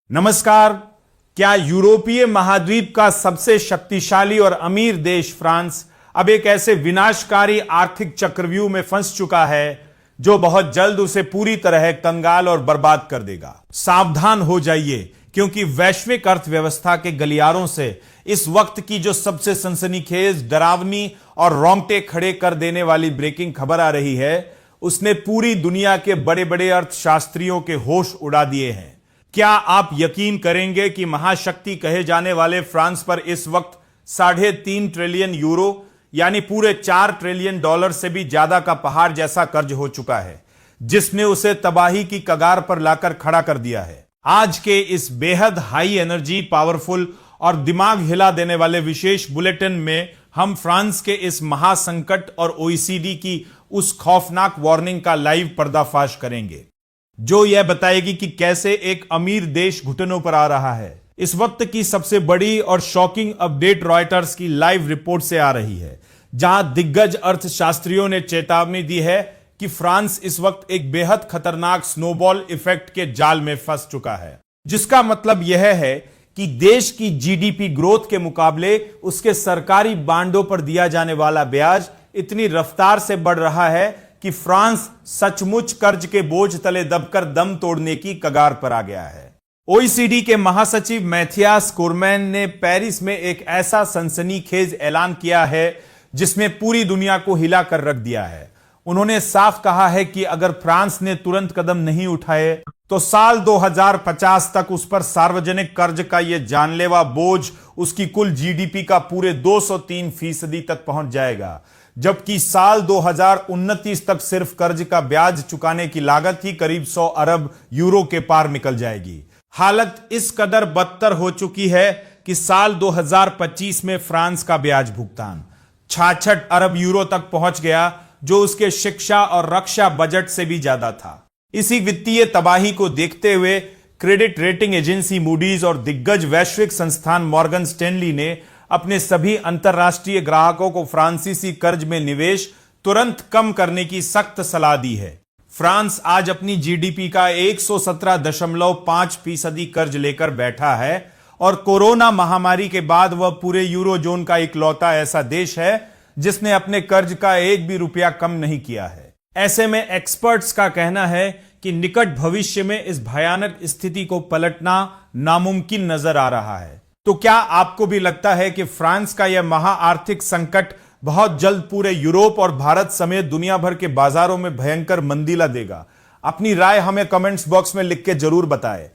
नमस्कार। क्या यूरोपीय महाद्वीप का सबसे शक्तिशाली और अमीर देश फ्रांस अब एक ऐसे विनाशकारी आर्थिक चक्रव्यूह में फंस चुका है जो बहुत जल्द उसे पूरी तरह कंगाल और बर्बाद कर देगा? सावधान हो जाइए, क्योंकि वैश्विक अर्थव्यवस्था के गलियारों से इस वक्त की जो सबसे सनसनीखेज, डरावनी और रोंगटे खड़े कर देने वाली ब्रेकिंग खबर आ रही है, उसने पूरी दुनिया के बड़े बड़े अर्थशास्त्रियों के होश उड़ा दिए हैं। क्या आप यकीन करेंगे कि महाशक्ति कहे जाने वाले फ्रांस पर इस वक्त 3.5 ट्रिलियन यूरो यानी पूरे 4 ट्रिलियन डॉलर से भी ज्यादा का पहाड़ जैसा कर्ज हो चुका है, जिसने उसे तबाही की कगार पर लाकर खड़ा कर दिया है। आज के इस बेहद हाई एनर्जी, पावरफुल और दिमाग हिला देने वाले विशेष बुलेटिन में हम फ्रांस के इस महासंकट और ओईसीडी की उस खौफनाक वार्निंग का लाइव पर्दाफाश करेंगे, जो यह बताएगी कि कैसे एक अमीर देश घुटनों पर आ रहा है। इस वक्त की सबसे बड़ी और शॉकिंग अपडेट रॉयटर्स की लाइव रिपोर्ट से आ रही है, जहां दिग्गज अर्थशास्त्रियों ने चेतावनी दी है कि फ्रांस इस वक्त एक बेहद खतरनाक स्नोबॉल इफेक्ट के जाल में फंस चुका है, जिसका मतलब यह है कि देश की जीडीपी ग्रोथ के मुकाबले उसके सरकारी बांडों पर दिया जाने वाला ब्याज इतनी रफ्तार से बढ़ रहा है कि फ्रांस सचमुच कर्ज के बोझ तले दबकर दम तोड़ने की कगार पर आ गया है। ओईसीडी के महासचिव मैथियास कोरमैन ने पेरिस में एक ऐसा सनसनीखेज ऐलान किया है जिसमें पूरी दुनिया को हिला कर रख दिया है। उन्होंने साफ कहा है कि अगर फ्रांस ने तुरंत कदम नहीं उठाए तो साल 2050 तक उस पर सार्वजनिक कर्ज का यह जानलेवा बोझ उसकी कुल जीडीपी का पूरे 203% तक पहुंच जाएगा, जबकि साल 2029 तक सिर्फ कर्ज का ब्याज चुकाने की लागत ही करीब 100 अरब यूरो के पार निकल जाएगी। हालत इस कदर बदतर हो चुकी है कि साल 2025 में फ्रांस का ब्याज भुगतान 66 अरब यूरो तक पहुंच गया, जो उसके शिक्षा और रक्षा बजट से भी ज्यादा था। इसी वित्तीय तबाही को देखते हुए क्रेडिट रेटिंग एजेंसी मूडीज और दिग्गज वैश्विक संस्थान मॉर्गन स्टैनली ने अपने सभी अंतरराष्ट्रीय ग्राहकों को फ्रांसीसी कर्ज में निवेश तुरंत कम करने की सख्त सलाह दी है। फ्रांस आज अपनी जीडीपी का 117.5% कर्ज लेकर बैठा है और कोरोना महामारी के बाद वह पूरे यूरोजोन का इकलौता ऐसा देश है जिसने अपने कर्ज का एक भी रुपया कम नहीं किया है। ऐसे में एक्सपर्ट्स का कहना है कि निकट भविष्य में इस भयानक स्थिति को पलटना नामुमकिन नजर आ रहा है। तो क्या आपको भी लगता है कि फ्रांस का यह महा आर्थिक संकट बहुत जल्द पूरे यूरोप और भारत समेत दुनिया भर के बाजारों में भयंकर मंदी ला देगा? अपनी राय हमें कमेंट्स बॉक्स में लिख के जरूर बताएं।